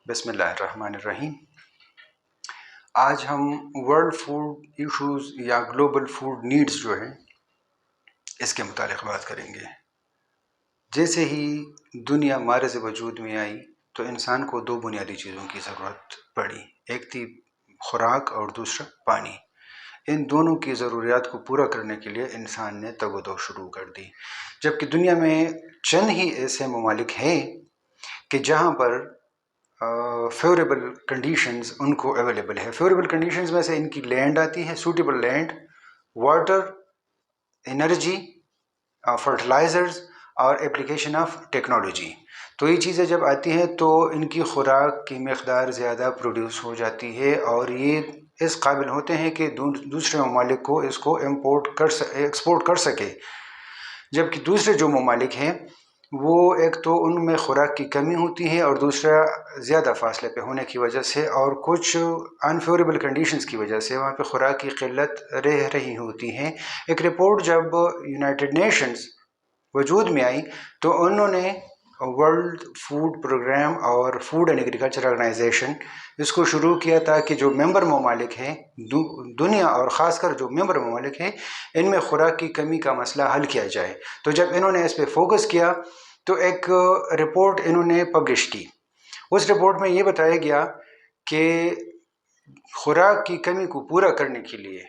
بسم اللہ الرحمن الرحیم۔ آج ہم ورلڈ فوڈ ایشوز یا گلوبل فوڈ نیڈز جو ہیں اس کے متعلق بات کریں گے۔ جیسے ہی دنیا مارز وجود میں آئی تو انسان کو دو بنیادی چیزوں کی ضرورت پڑی، ایک تھی خوراک اور دوسرا پانی۔ ان دونوں کی ضروریات کو پورا کرنے کے لیے انسان نے تگ و دو شروع کر دی، جبکہ دنیا میں چند ہی ایسے ممالک ہیں کہ جہاں پر فیوریبل کنڈیشنز ان کو اویلیبل ہے۔ فیوریبل کنڈیشنز میں سے ان کی لینڈ آتی ہے، suitable land, water, energy, fertilisers اور اپلیکیشن آف ٹیکنالوجی۔ تو یہ چیزیں جب آتی ہیں تو ان کی خوراک کی مقدار زیادہ پروڈیوس ہو جاتی ہے اور یہ اس قابل ہوتے ہیں کہ دوسرے ممالک کو اس کو ایکسپورٹ کر سکے، جبکہ دوسرے جو ممالک ہیں وہ ایک تو ان میں خوراک کی کمی ہوتی ہے اور دوسرا زیادہ فاصلے پہ ہونے کی وجہ سے اور کچھ انفیوریبل کنڈیشنز کی وجہ سے وہاں پہ خوراک کی قلت رہ رہی ہوتی ہیں۔ ایک رپورٹ جب یونائٹڈ نیشنز وجود میں آئی تو انہوں نے ورلڈ فوڈ پروگرام اور فوڈ اینڈ ایگریکلچر آرگنائزیشن اس کو شروع کیا تاکہ جو ممبر ممالک ہیں دنیا اور خاص کر جو ممبر ممالک ہیں ان میں خوراک کی کمی کا مسئلہ حل کیا جائے۔ تو جب انہوں نے اس پہ فوکس کیا تو ایک رپورٹ انہوں نے پبلش کی۔ اس رپورٹ میں یہ بتایا گیا کہ خوراک کی کمی کو پورا کرنے کے لیے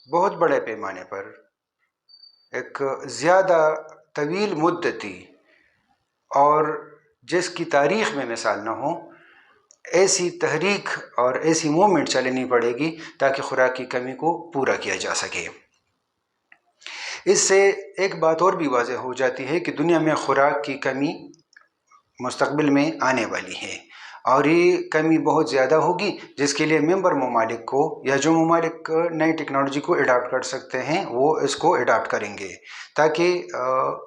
بہت بڑے پیمانے پر ایک زیادہ طویل مدتی اور جس کی تاریخ میں مثال نہ ہو ایسی تحریک اور ایسی موومنٹ چلانی پڑے گی تاکہ خوراک کی کمی کو پورا کیا جا سکے۔ اس سے ایک بات اور بھی واضح ہو جاتی ہے کہ دنیا میں خوراک کی کمی مستقبل میں آنے والی ہے اور یہ کمی بہت زیادہ ہوگی، جس کے لیے ممبر ممالک کو یا جو ممالک نئی ٹیکنالوجی کو اڈاپٹ کر سکتے ہیں وہ اس کو اڈاپٹ کریں گے تاکہ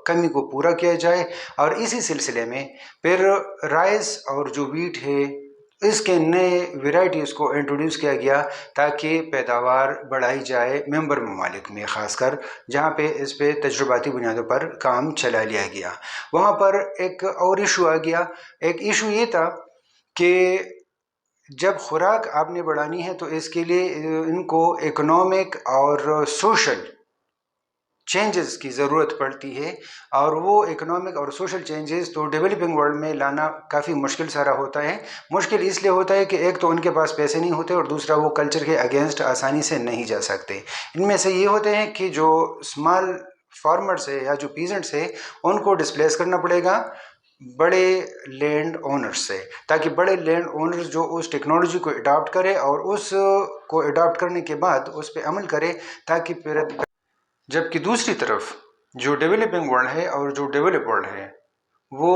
کمی کو پورا کیا جائے۔ اور اسی سلسلے میں پھر رائس اور جو ویٹ ہے اس کے نئے ویرائٹیز کو انٹروڈیوس کیا گیا تاکہ پیداوار بڑھائی جائے ممبر ممالک میں، خاص کر جہاں پہ اس پہ تجرباتی بنیادوں پر کام چلا لیا گیا۔ وہاں پر ایک اور ایشو آ گیا۔ ایک ایشو یہ تھا کہ جب خوراک آپ نے بڑھانی ہے تو اس کے لیے ان کو اکنامک اور سوشل چینجز کی ضرورت پڑتی ہے، اور وہ اکنامک اور سوشل چینجز تو ڈیولپنگ ورلڈ میں لانا کافی مشکل سارا ہوتا ہے۔ مشکل اس لیے ہوتا ہے کہ ایک تو ان کے پاس پیسے نہیں ہوتے اور دوسرا وہ کلچر کے اگینسٹ آسانی سے نہیں جا سکتے۔ ان میں سے یہ ہوتے ہیں کہ جو اسمال فارمرز ہے یا جو پیزنٹس ہے ان کو ڈسپلیس کرنا پڑے گا بڑے لینڈ اونرز سے، تاکہ بڑے لینڈ اونرز جو اس ٹیکنالوجی کو اڈاپٹ کرے اور اس کو اڈاپٹ کرنے کے بعد اس پہ عمل کرے تاکہ پھر، جبکہ دوسری طرف جو ڈیولپنگ ورلڈ ہے اور جو ڈیولپ ورلڈ ہے وہ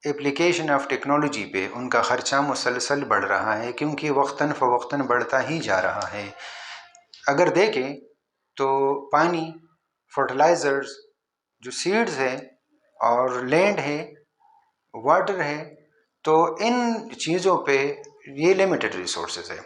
اپلیکیشن آف ٹیکنالوجی پہ ان کا خرچہ مسلسل بڑھ رہا ہے، کیونکہ وقتاً فوقتاً بڑھتا ہی جا رہا ہے۔ اگر دیکھیں تو پانی، فرٹیلائزرز، جو سیڈز ہیں اور لینڈ ہے، واٹر ہے، تو ان چیزوں پہ یہ لمیٹڈ ریسورسز ہے۔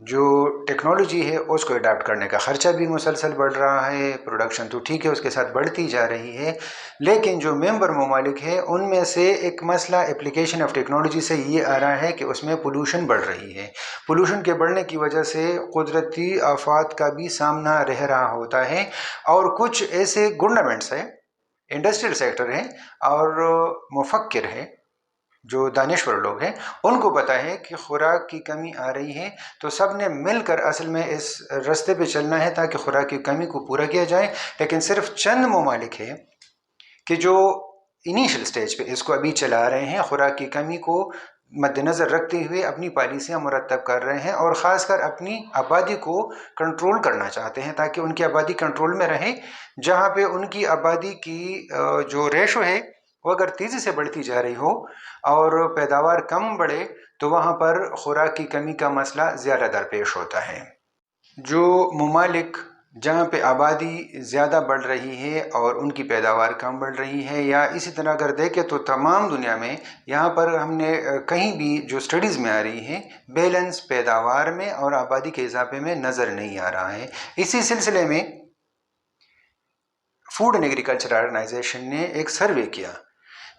جو ٹیکنالوجی ہے اس کو اڈاپٹ کرنے کا خرچہ بھی مسلسل بڑھ رہا ہے، پروڈکشن تو ٹھیک ہے اس کے ساتھ بڑھتی جا رہی ہے، لیکن جو ممبر ممالک ہے ان میں سے ایک مسئلہ اپلیکیشن آف ٹیکنالوجی سے یہ آ رہا ہے کہ اس میں پولوشن بڑھ رہی ہے۔ پولوشن کے بڑھنے کی وجہ سے قدرتی آفات کا بھی سامنا رہ رہا ہوتا ہے، اور کچھ ایسے گورنمنٹس ہیں، انڈسٹریل سیکٹر ہیں اور مفکر ہیں، جو دانشور لوگ ہیں، ان کو پتہ ہے کہ خوراک کی کمی آ رہی ہے، تو سب نے مل کر اصل میں اس رستے پہ چلنا ہے تاکہ خوراک کی کمی کو پورا کیا جائے۔ لیکن صرف چند ممالک ہیں کہ جو انیشل سٹیج پہ اس کو ابھی چلا رہے ہیں، خوراک کی کمی کو مد نظر رکھتے ہوئے اپنی پالیسیاں مرتب کر رہے ہیں اور خاص کر اپنی آبادی کو کنٹرول کرنا چاہتے ہیں تاکہ ان کی آبادی کنٹرول میں رہے۔ جہاں پہ ان کی آبادی کی جو ریشو ہے وہ اگر تیزی سے بڑھتی جا رہی ہو اور پیداوار کم بڑھے تو وہاں پر خوراک کی کمی کا مسئلہ زیادہ درپیش ہوتا ہے۔ جو ممالک جہاں پہ آبادی زیادہ بڑھ رہی ہے اور ان کی پیداوار کم بڑھ رہی ہے، یا اسی طرح اگر دیکھیں تو تمام دنیا میں یہاں پر ہم نے کہیں بھی جو سٹڈیز میں آ رہی ہے بیلنس پیداوار میں اور آبادی کے اضافے میں نظر نہیں آ رہا ہے۔ اسی سلسلے میں فوڈ اینڈ ایگریکلچر آرگنائزیشن نے ایک سروے کیا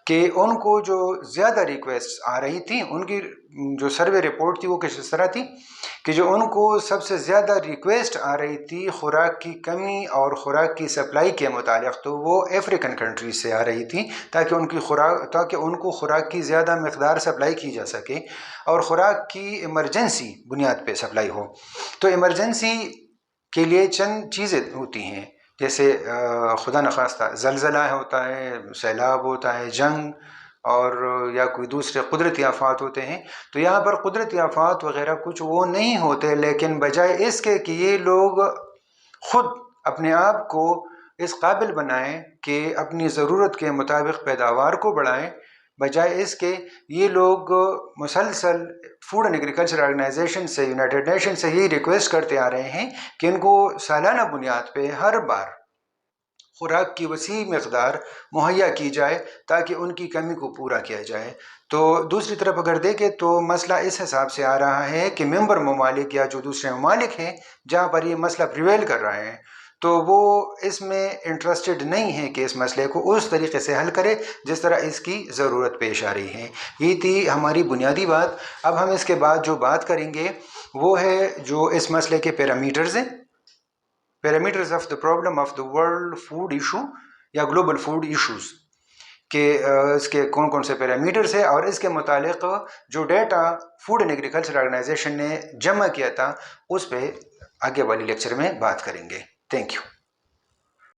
کہ ان کو جو زیادہ ریکویسٹ آ رہی تھیں، ان کی جو سروے رپورٹ تھی وہ کچھ اس طرح تھی کہ جو ان کو سب سے زیادہ ریکویسٹ آ رہی تھی خوراک کی کمی اور خوراک کی سپلائی کے متعلق، تو وہ افریقن کنٹریز سے آ رہی تھی تاکہ ان کو خوراک کی زیادہ مقدار سپلائی کی جا سکے اور خوراک کی ایمرجنسی بنیاد پہ سپلائی ہو۔ تو ایمرجنسی کے لیے چند چیزیں ہوتی ہیں، جیسے خدا نخواستہ زلزلہ ہوتا ہے، سیلاب ہوتا ہے، جنگ اور یا کوئی دوسرے قدرتی آفات ہوتے ہیں۔ تو یہاں پر قدرتی آفات وغیرہ کچھ وہ نہیں ہوتے، لیکن بجائے اس کے کہ یہ لوگ خود اپنے آپ کو اس قابل بنائیں کہ اپنی ضرورت کے مطابق پیداوار کو بڑھائیں، بجائے اس کے یہ لوگ مسلسل فوڈ اینڈ ایگریکلچر آرگنائزیشن سے، یونائٹڈ نیشن سے یہی ریکویسٹ کرتے آ رہے ہیں کہ ان کو سالانہ بنیاد پہ ہر بار خوراک کی وسیع مقدار مہیا کی جائے تاکہ ان کی کمی کو پورا کیا جائے۔ تو دوسری طرف اگر دیکھیں تو مسئلہ اس حساب سے آ رہا ہے کہ ممبر ممالک یا جو دوسرے ممالک ہیں جہاں پر یہ مسئلہ پریویل کر رہے ہیں، تو وہ اس میں انٹرسٹڈ نہیں ہیں کہ اس مسئلے کو اس طریقے سے حل کرے جس طرح اس کی ضرورت پیش آ رہی ہے۔ یہ تھی ہماری بنیادی بات۔ اب ہم اس کے بعد جو بات کریں گے وہ ہے جو اس مسئلے کے پیرامیٹرز ہیں، parameters of the problem of the world food issue یا گلوبل فوڈ ایشوز، کہ اس کے کون کون سے پیرامیٹرز ہیں اور اس کے متعلق جو data food and agriculture organisation نے جمع کیا تھا اس پہ آگے والی لیکچر میں بات کریں گے۔ Thank you.